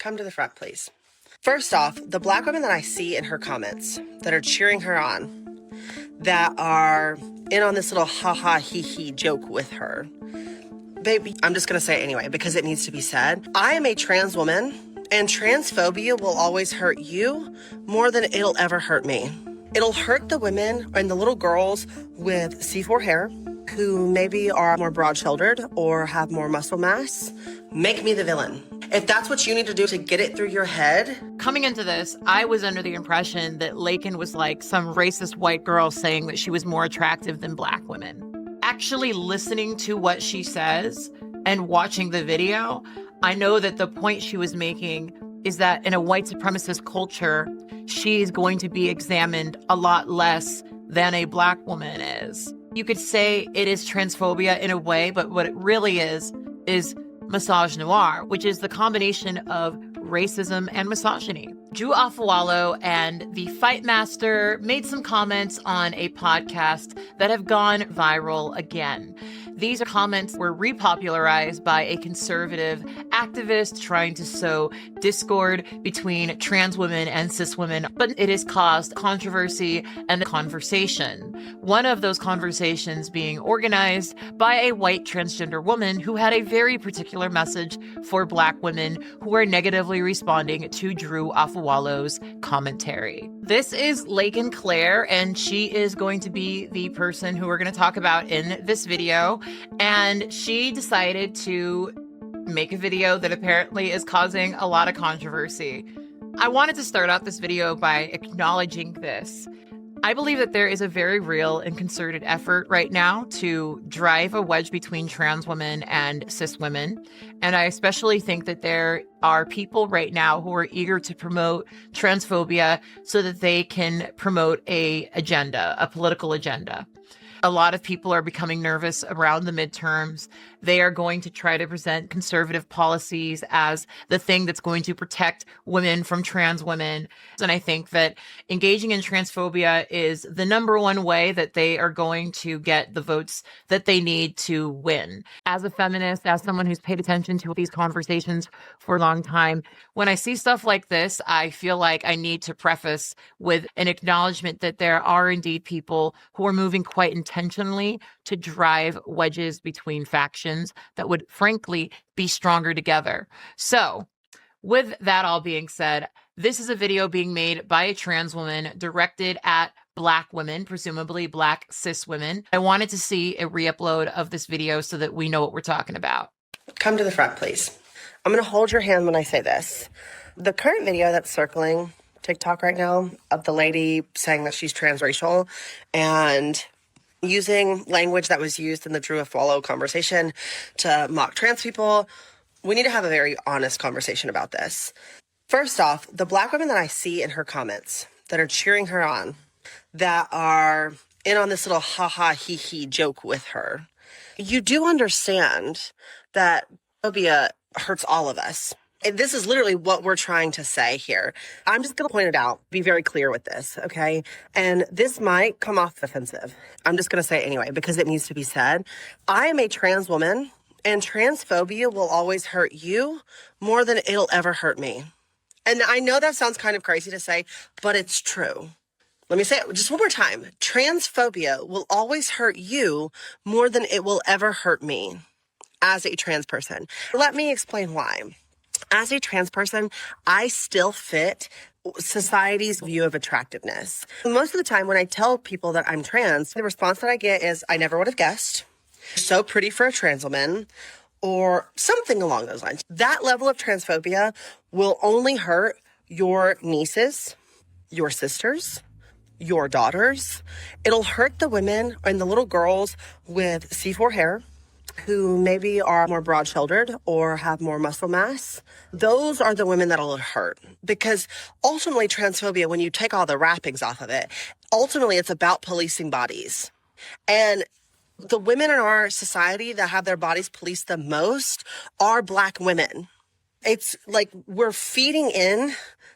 Come to the front, please. First off, the Black women that I see in her comments that are cheering her on, that are in on this little ha-ha, hee-hee joke with her. Baby, I'm just going to say it anyway because it needs to be said. I am a trans woman, and transphobia will always hurt you more than it'll ever hurt me. It'll hurt the women and the little girls with C4 hair who maybe are more broad-shouldered or have more muscle mass. Make me the villain. If that's what you need to do to get it through your head. Coming into this, I was under the impression that Laken was like some racist white girl saying that she was more attractive than Black women. Actually listening to what she says and watching the video, I know that the point she was making is that in a white supremacist culture, she's going to be examined a lot less than a Black woman is. You could say it is transphobia in a way, but what it really is misogynoir, which is the combination of racism and misogyny. Drew Afawalo and the Fight Master made some comments on a podcast that have gone viral again. These comments were repopularized by a conservative activist trying to sow discord between trans women and cis women, but it has caused controversy and conversation. One of those conversations being organized by a white transgender woman who had a very particular message for Black women who are negatively responding to Drew Afawalo's commentary. This is Laken Claire, and she is going to be the person who we're going to talk about in this video. And she decided to make a video that apparently is causing a lot of controversy. I wanted to start out this video by acknowledging this. I believe that there is a very real and concerted effort right now to drive a wedge between trans women and cis women. And I especially think that there are people right now who are eager to promote transphobia so that they can promote a political agenda. A lot of people are becoming nervous around the midterms. They are going to try to present conservative policies as the thing that's going to protect women from trans women. And I think that engaging in transphobia is the number one way that they are going to get the votes that they need to win. As a feminist, as someone who's paid attention to these conversations for a long time, when I see stuff like this, I feel like I need to preface with an acknowledgement that there are indeed people who are moving quite intentionally to drive wedges between factions that would frankly be stronger together. So with that all being said, this is a video being made by a trans woman directed at Black women, presumably Black cis women. I wanted to see a re-upload of this video so that we know what we're talking about. Come to the front, please. I'm going to hold your hand when I say this. The current video that's circling TikTok right now of the lady saying that she's transracial and using language that was used in the Drew Afawalo conversation to mock trans people, we need to have a very honest conversation about this. First off, the Black women that I see in her comments that are cheering her on, that are in on this little ha-ha, hee-hee joke with her, you do understand that phobia hurts all of us. This is literally what we're trying to say here. I'm just going to point it out, be very clear with this, okay? And this might come off offensive. I'm just going to say it anyway because it needs to be said. I am a trans woman, and transphobia will always hurt you more than it'll ever hurt me. And I know that sounds kind of crazy to say, but it's true. Let me say it just one more time. Transphobia will always hurt you more than it will ever hurt me as a trans person. Let me explain why. As a trans person, I still fit society's view of attractiveness. Most of the time when I tell people that I'm trans, the response that I get is, I never would have guessed. So pretty for a trans woman, or something along those lines. That level of transphobia will only hurt your nieces, your sisters, your daughters. It'll hurt the women and the little girls with C4 hair who maybe are more broad-shouldered or have more muscle mass. Those are the women that'll hurt. Because ultimately, transphobia, when you take all the wrappings off of it, ultimately it's about policing bodies. And the women in our society that have their bodies policed the most are Black women. It's like we're feeding in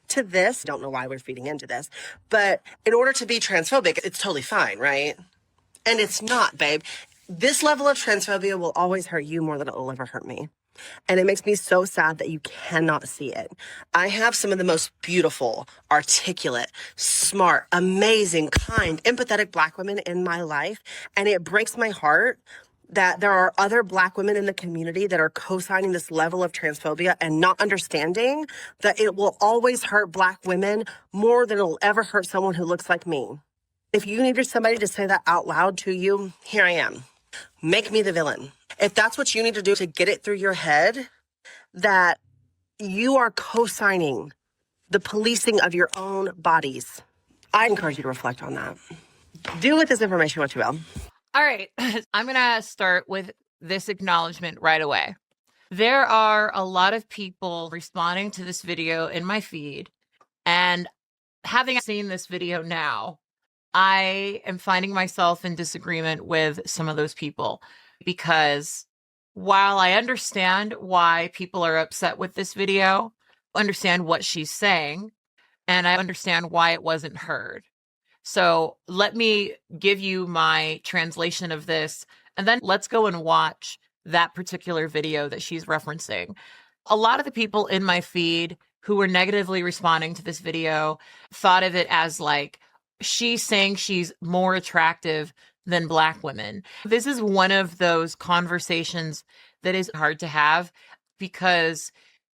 to this. Don't know why we're feeding into this. But in order to be transphobic, it's totally fine, right? And it's not, babe. This level of transphobia will always hurt you more than it will ever hurt me. And it makes me so sad that you cannot see it. I have some of the most beautiful, articulate, smart, amazing, kind, empathetic Black women in my life. And it breaks my heart that there are other Black women in the community that are co-signing this level of transphobia and not understanding that it will always hurt Black women more than it'll ever hurt someone who looks like me. If you needed somebody to say that out loud to you, here I am. Make me the villain. If that's what you need to do to get it through your head, that you are co-signing the policing of your own bodies, I encourage you to reflect on that. Do with this information what you will. All right. I'm going to start with this acknowledgement right away. There are a lot of people responding to this video in my feed, and having seen this video now, I am finding myself in disagreement with some of those people, because while I understand why people are upset with this video, understand what she's saying, and I understand why it wasn't heard. So let me give you my translation of this, and then let's go and watch that particular video that she's referencing. A lot of the people in my feed who were negatively responding to this video thought of it as like, she's saying she's more attractive than Black women. This is one of those conversations that is hard to have because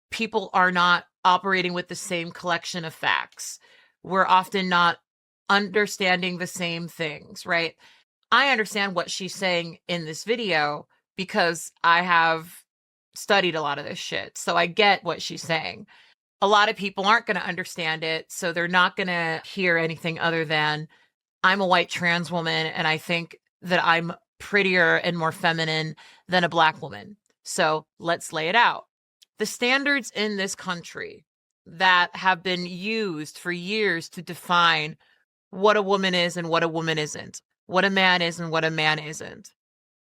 people are not operating with the same collection of facts. We're often not understanding the same things, right? I understand what she's saying in this video because I have studied a lot of this shit. So I get what she's saying. A lot of people aren't going to understand it, so they're not going to hear anything other than, I'm a white trans woman and I think that I'm prettier and more feminine than a Black woman. So let's lay it out. The standards in this country that have been used for years to define what a woman is and what a woman isn't, what a man is and what a man isn't,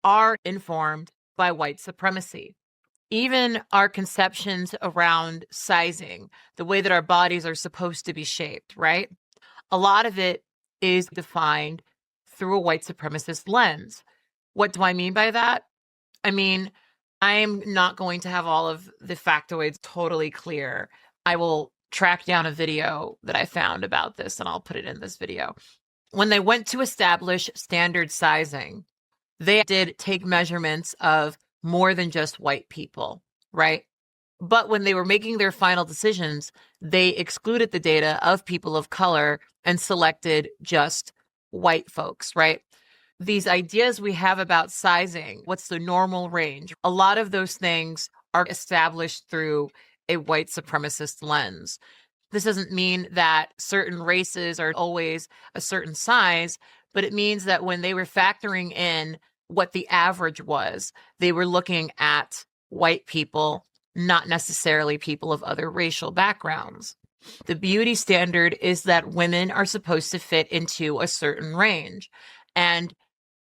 are informed by white supremacy. Even our conceptions around sizing, the way that our bodies are supposed to be shaped, right? A lot of it is defined through a white supremacist lens. What do I mean by that? I mean, I'm not going to have all of the factoids totally clear. I will track down a video that I found about this and I'll put it in this video. When they went to establish standard sizing, they did take measurements of more than just white people, right? But when they were making their final decisions, they excluded the data of people of color and selected just white folks, right? These ideas we have about sizing, what's the normal range? A lot of those things are established through a white supremacist lens. This doesn't mean that certain races are always a certain size, but it means that when they were factoring in what the average was, they were looking at white people, not necessarily people of other racial backgrounds. The beauty standard is that women are supposed to fit into a certain range. And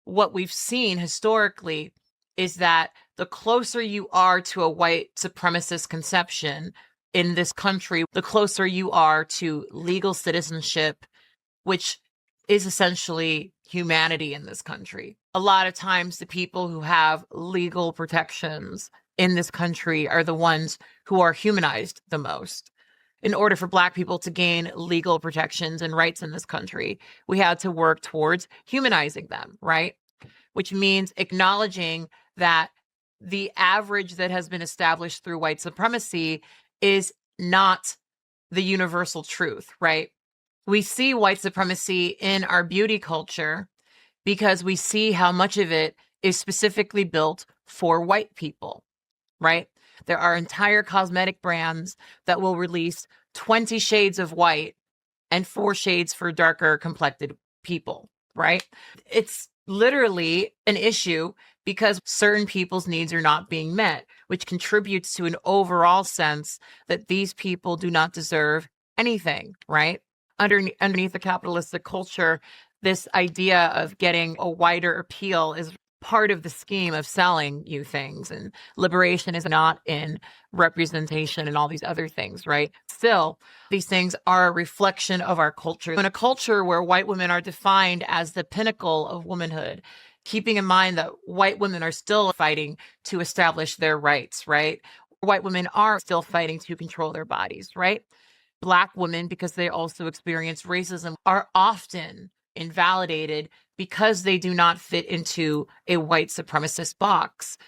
what we've seen historically is that the closer you are to a white supremacist conception in this country, the closer you are to legal citizenship, which is essentially humanity in this country. A lot of times the people who have legal protections in this country are the ones who are humanized the most. In order for Black people to gain legal protections and rights in this country, we had to work towards humanizing them, right? Which means acknowledging that the average that has been established through white supremacy is not the universal truth, right? We see white supremacy in our beauty culture because we see how much of it is specifically built for white people, right? There are entire cosmetic brands that will release 20 shades of white and 4 shades for darker complected people, right? It's literally an issue because certain people's needs are not being met, which contributes to an overall sense that these people do not deserve anything, right? Underneath the capitalistic culture, this idea of getting a wider appeal is part of the scheme of selling you things, and liberation is not in representation and all these other things, right? Still, these things are a reflection of our culture. In a culture where white women are defined as the pinnacle of womanhood, keeping in mind that white women are still fighting to establish their rights, right? White women are still fighting to control their bodies, right? Black women, because they also experience racism, are often invalidated because they do not fit into a white supremacist box.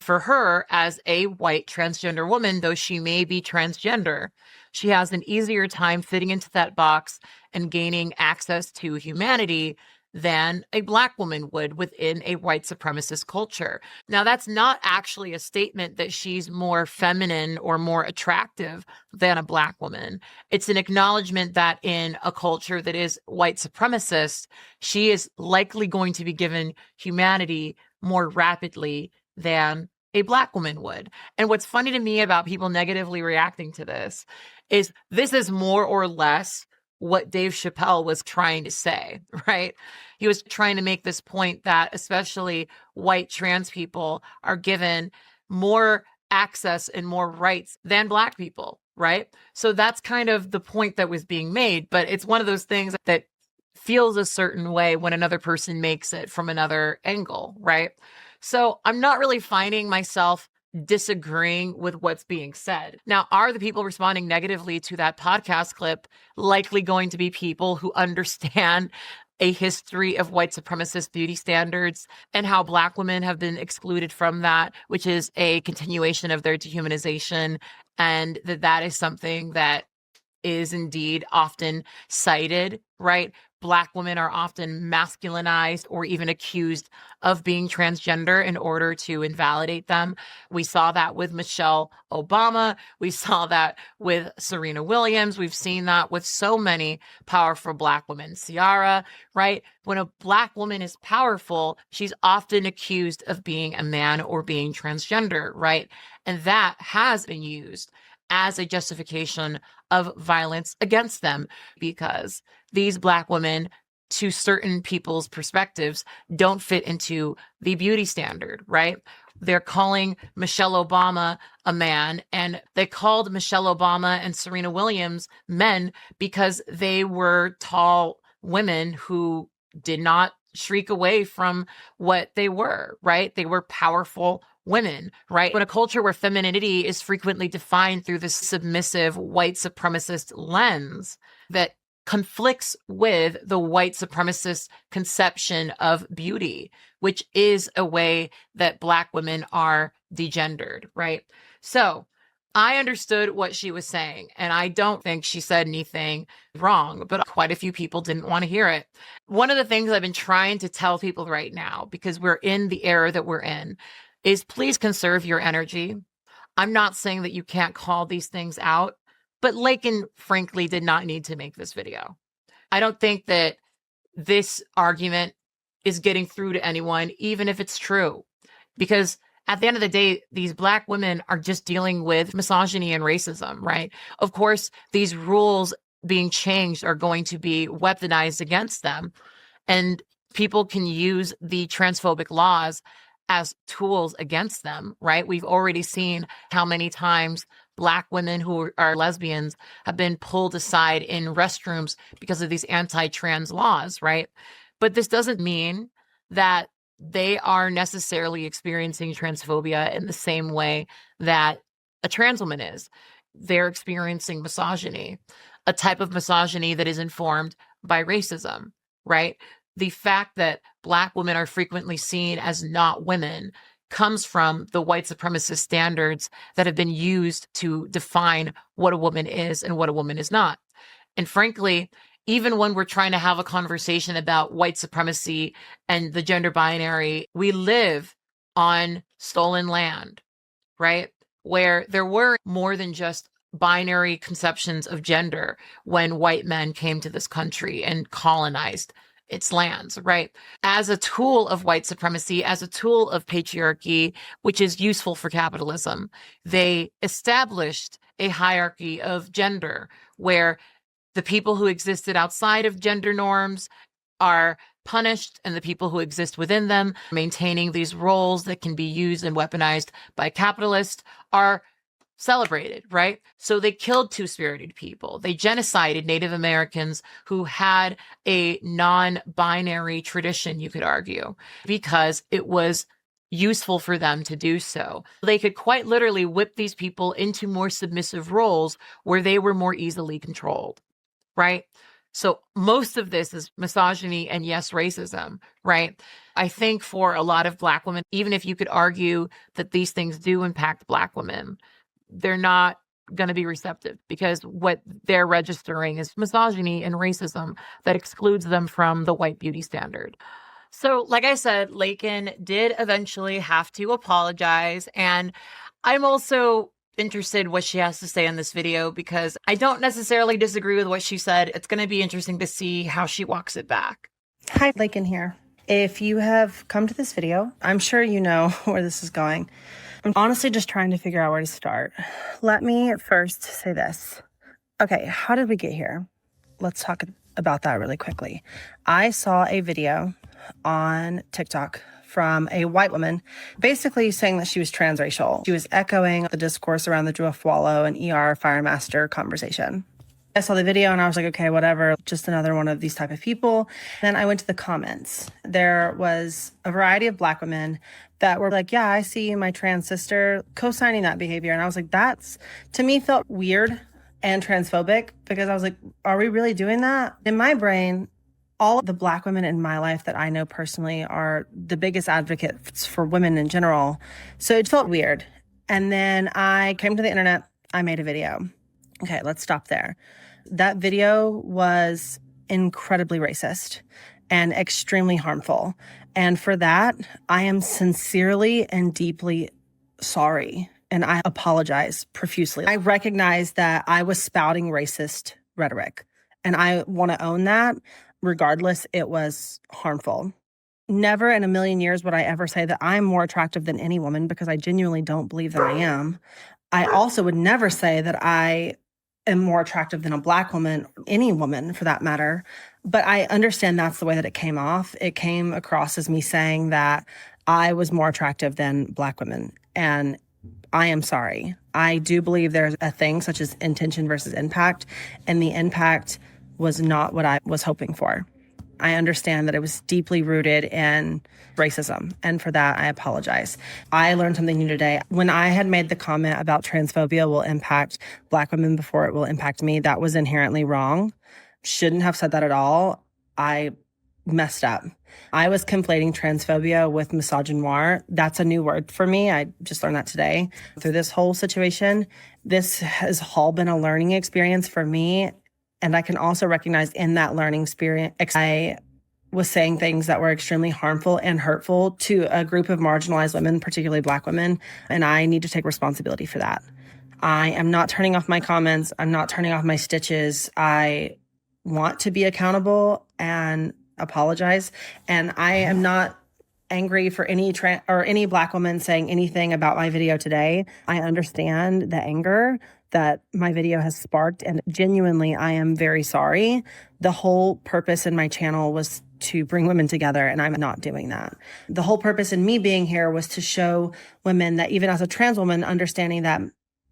For her, as a white transgender woman, though she may be transgender, she has an easier time fitting into that box and gaining access to humanity than a Black woman would within a white supremacist culture. Now, that's not actually a statement that she's more feminine or more attractive than a Black woman. It's an acknowledgement that in a culture that is white supremacist, she is likely going to be given humanity more rapidly than a Black woman would. And what's funny to me about people negatively reacting to this is more or less what Dave Chappelle was trying to say, right? He was trying to make this point that especially white trans people are given more access and more rights than Black people, right? So that's kind of the point that was being made, but it's one of those things that feels a certain way when another person makes it from another angle, right? So I'm not really finding myself disagreeing with what's being said. Now, are the people responding negatively to that podcast clip likely going to be people who understand a history of white supremacist beauty standards and how Black women have been excluded from that, which is a continuation of their dehumanization, and that is something that is indeed often cited, right? Black women are often masculinized or even accused of being transgender in order to invalidate them. We saw that with Michelle Obama. We saw that with Serena Williams. We've seen that with so many powerful Black women. Ciara, right? When a Black woman is powerful, she's often accused of being a man or being transgender, right? And that has been used as a justification of violence against them because these Black women, to certain people's perspectives, don't fit into the beauty standard, right? They're calling Michelle Obama a man, and they called Michelle Obama and Serena Williams men because they were tall women who did not shriek away from what they were, right? They were powerful women, right? In a culture where femininity is frequently defined through this submissive white supremacist lens that conflicts with the white supremacist conception of beauty, which is a way that Black women are degendered, right? So I understood what she was saying, and I don't think she said anything wrong, but quite a few people didn't want to hear it. One of the things I've been trying to tell people right now, because we're in the era that we're in, is please conserve your energy. I'm not saying that you can't call these things out, but Laken, frankly, did not need to make this video. I don't think that this argument is getting through to anyone, even if it's true, because at the end of the day, these Black women are just dealing with misogyny and racism, right? Of course, these rules being changed are going to be weaponized against them, and people can use the transphobic laws as tools against them, right? We've already seen how many times Black women who are lesbians have been pulled aside in restrooms because of these anti-trans laws, right? But this doesn't mean that they are necessarily experiencing transphobia in the same way that a trans woman is. They're experiencing misogyny, a type of misogyny that is informed by racism, right? The fact that Black women are frequently seen as not women comes from the white supremacist standards that have been used to define what a woman is and what a woman is not. And frankly, even when we're trying to have a conversation about white supremacy and the gender binary, we live on stolen land, right? Where there were more than just binary conceptions of gender when white men came to this country and colonized its lands, right? As a tool of white supremacy, as a tool of patriarchy, which is useful for capitalism, they established a hierarchy of gender where the people who existed outside of gender norms are punished, and the people who exist within them, maintaining these roles that can be used and weaponized by capitalists, are celebrated, right? So they killed two-spirited people. They genocided Native Americans who had a non-binary tradition, you could argue, because it was useful for them to do so. They could quite literally whip these people into more submissive roles where they were more easily controlled, right? So most of this is misogyny and, yes, racism, right? I think for a lot of Black women, even if you could argue that these things do impact Black women, they're not going to be receptive because what they're registering is misogyny and racism that excludes them from the white beauty standard. So, like I said, Laken did eventually have to apologize. And I'm also interested what she has to say in this video because I don't necessarily disagree with what she said. It's going to be interesting to see how she walks it back. Hi, Laken here. If you have come to this video, I'm sure you know where this is going. I'm honestly just trying to figure out where to start. Let me first say this. Okay, how did we get here? Let's talk about that really quickly. I saw a video on TikTok from a white woman basically saying that she was transracial. She was echoing the discourse around the Drew Wallow and ER Firemaster conversation. I saw the video and I was like, okay, whatever, just another one of these type of people. Then I went to the comments. There was a variety of Black women that were like, yeah, I see my trans sister co-signing that behavior. And I was like, that's, to me, felt weird and transphobic because I was like, are we really doing that? In my brain, all of the Black women in my life that I know personally are the biggest advocates for women in general. So it felt weird. And then I came to the internet, I made a video. Okay, let's stop there. That video was incredibly racist and extremely harmful. And for that, I am sincerely and deeply sorry. And I apologize profusely. I recognize that I was spouting racist rhetoric. And I want to own that. Regardless, it was harmful. Never in a million years would I ever say that I'm more attractive than any woman because I genuinely don't believe that I am. I also would never say that I am more attractive than a Black woman, any woman for that matter. But I understand that's the way that it came off. It came across as me saying that I was more attractive than Black women. And I am sorry. I do believe there's a thing such as intention versus impact. And the impact was not what I was hoping for. I understand that it was deeply rooted in racism, and for that, I apologize. I learned something new today. When I had made the comment about transphobia will impact Black women before it will impact me, that was inherently wrong. Shouldn't have said that at all. I messed up. I was conflating transphobia with misogynoir. That's a new word for me. I just learned that today. Through this whole situation, this has all been a learning experience for me. And I can also recognize in that learning experience, I was saying things that were extremely harmful and hurtful to a group of marginalized women, particularly Black women. And I need to take responsibility for that. I am not turning off my comments. I'm not turning off my stitches. I want to be accountable and apologize. And I am not angry for any Black woman saying anything about my video today. I understand the anger that my video has sparked, and genuinely, I am very sorry. The whole purpose in my channel was to bring women together, and I'm not doing that. The whole purpose in me being here was to show women that even as a trans woman, understanding that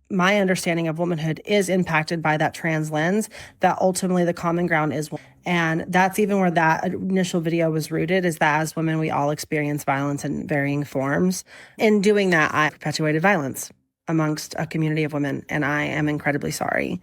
my understanding of womanhood is impacted by that trans lens, that ultimately the common ground is. And that's even where that initial video was rooted, is that as women, we all experience violence in varying forms. In doing that, I perpetuated violence amongst a community of women, and I am incredibly sorry.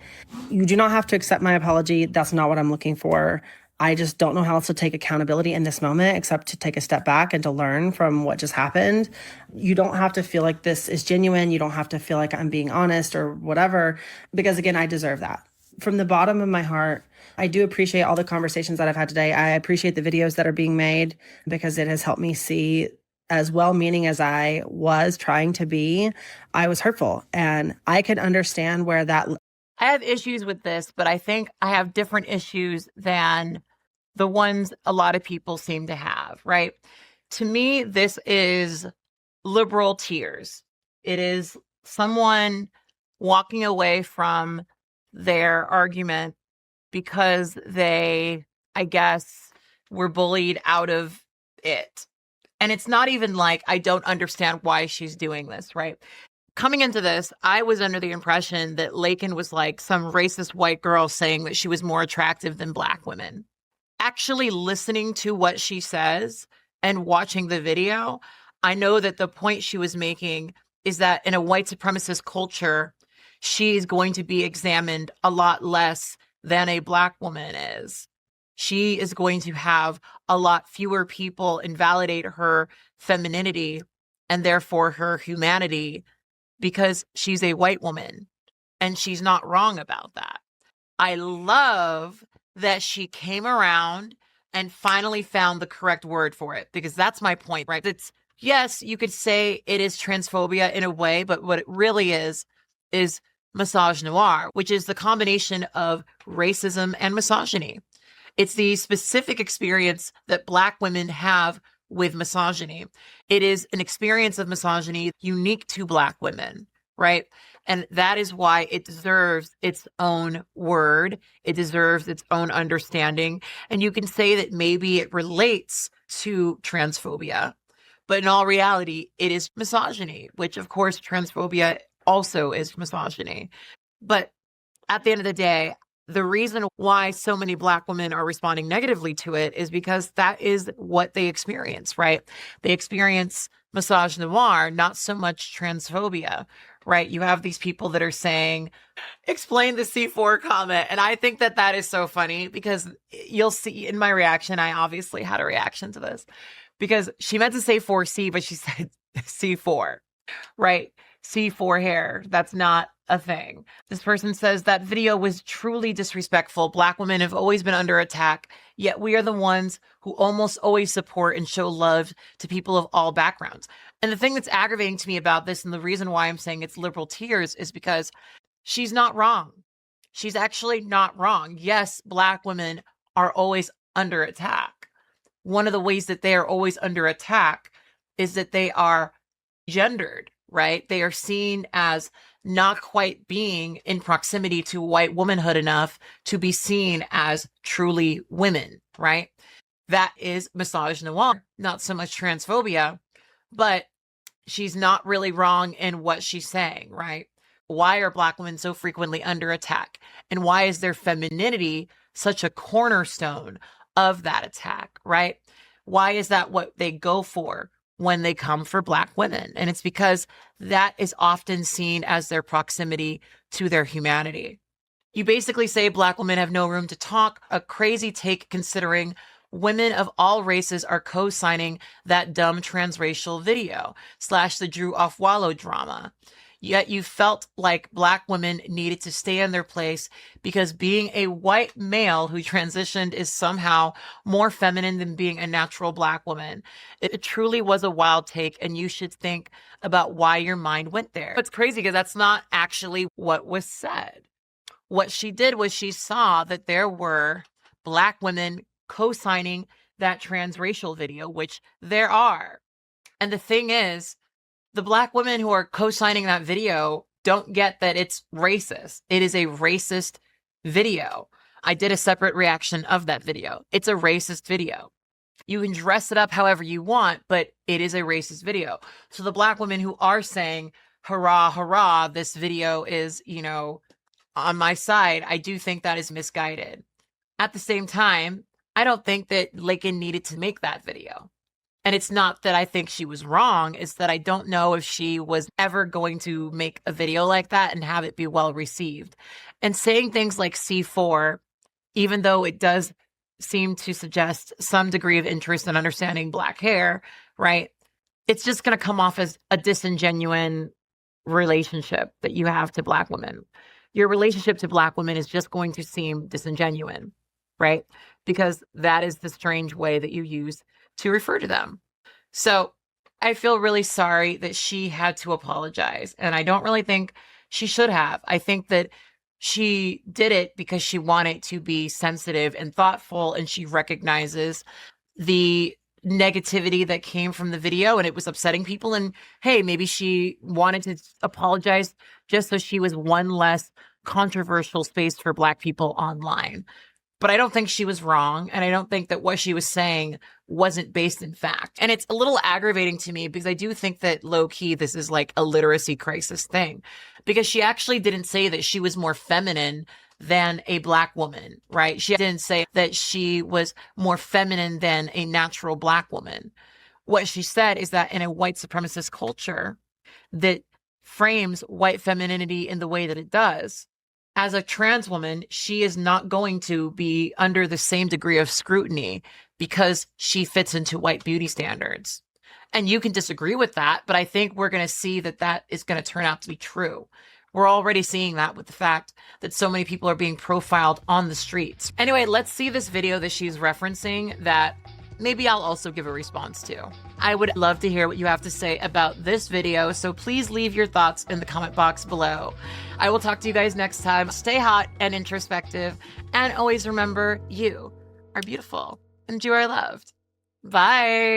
You do not have to accept my apology. That's not what I'm looking for. I just don't know how else to take accountability in this moment except to take a step back and to learn from what just happened. You don't have to feel like this is genuine. You don't have to feel like I'm being honest or whatever, because again, I deserve that. From the bottom of my heart, I do appreciate all the conversations that I've had today. I appreciate the videos that are being made because it has helped me see, as well-meaning as I was trying to be, I was hurtful. And I could understand where that... I have issues with this, but I think I have different issues than the ones a lot of people seem to have, right? To me, this is liberal tears. It is someone walking away from their argument because they, I guess, were bullied out of it. And it's not even like, I don't understand why she's doing this, right? coming into this, I was under the impression that Laken was like some racist white girl saying that she was more attractive than Black women. Actually listening to what she says and watching the video, I know that the point she was making is that in a white supremacist culture, she's going to be examined a lot less than a Black woman is. She is going to have a lot fewer people invalidate her femininity and therefore her humanity because she's a white woman. And she's not wrong about that. I love that she came around and finally found the correct word for it, because that's my point, right? It's, yes, you could say it is transphobia in a way, but what it really is misogynoir, which is the combination of racism and misogyny. It's the specific experience that Black women have with misogyny. It is an experience of misogyny unique to Black women, right? And that is why it deserves its own word. It deserves its own understanding. And you can say that maybe it relates to transphobia, but in all reality, it is misogyny, which of course, transphobia also is misogyny. But at the end of the day, the reason why so many Black women are responding negatively to it is because that is what they experience, right? They experience misogynoir, not so much transphobia, right? You have these people that are saying, explain the C4 comment. And I think that that is so funny, because you'll see in my reaction, I obviously had a reaction to this, because she meant to say 4C, but she said C4, right? C4 hair. That's not a thing. This person says that video was truly disrespectful. Black women have always been under attack, yet we are the ones who almost always support and show love to people of all backgrounds. And the thing that's aggravating to me about this, and the reason why I'm saying it's liberal tears, is because she's not wrong. She's actually not wrong. Yes, Black women are always under attack. One of the ways that they are always under attack is that they are gendered, right? They are seen as not quite being in proximity to white womanhood enough to be seen as truly women, right? That is misogynoir, not so much transphobia, but she's not really wrong in what she's saying, right? Why are Black women so frequently under attack? And why is their femininity such a cornerstone of that attack, right? Why is that what they go for when they come for Black women? And it's because that is often seen as their proximity to their humanity. You basically say Black women have no room to talk, a crazy take considering women of all races are co-signing that dumb transracial video / the Drew Offwallow drama. Yet you felt like Black women needed to stay in their place because being a white male who transitioned is somehow more feminine than being a natural Black woman. It truly was a wild take, and you should think about why your mind went there. It's crazy because that's not actually what was said. What she did was she saw that there were Black women co-signing that transracial video, which there are. And the thing is, the Black women who are co-signing that video don't get that it's racist. It is a racist video. I did a separate reaction of that video. It's a racist video. You can dress it up however you want, but it is a racist video. So the Black women who are saying, hurrah, hurrah, this video is, on my side, I do think that is misguided. At the same time, I don't think that Laken needed to make that video. And it's not that I think she was wrong. It's that I don't know if she was ever going to make a video like that and have it be well received. And saying things like C4, even though it does seem to suggest some degree of interest in understanding Black hair, right? It's just going to come off as a disingenuine relationship that you have to Black women. Your relationship to Black women is just going to seem disingenuine, right? Because that is the strange way that you use to refer to them. So I feel really sorry that she had to apologize. And I don't really think she should have. I think that she did it because she wanted to be sensitive and thoughtful, and she recognizes the negativity that came from the video and it was upsetting people. And hey, maybe she wanted to apologize just so she was one less controversial space for Black people online. But I don't think she was wrong. And I don't think that what she was saying wasn't based in fact. And it's a little aggravating to me because I do think that low key, this is like a literacy crisis thing, because she actually didn't say that she was more feminine than a Black woman, right? She didn't say that she was more feminine than a natural Black woman. What she said is that in a white supremacist culture that frames white femininity in the way that it does, as a trans woman, she is not going to be under the same degree of scrutiny because she fits into white beauty standards. And you can disagree with that, but I think we're going to see that that is going to turn out to be true. We're already seeing that with the fact that so many people are being profiled on the streets. Anyway, let's see this video that she's referencing that maybe I'll also give a response to. I would love to hear what you have to say about this video, so please leave your thoughts in the comment box below. I will talk to you guys next time. Stay hot and introspective, and always remember, you are beautiful and you are loved. Bye.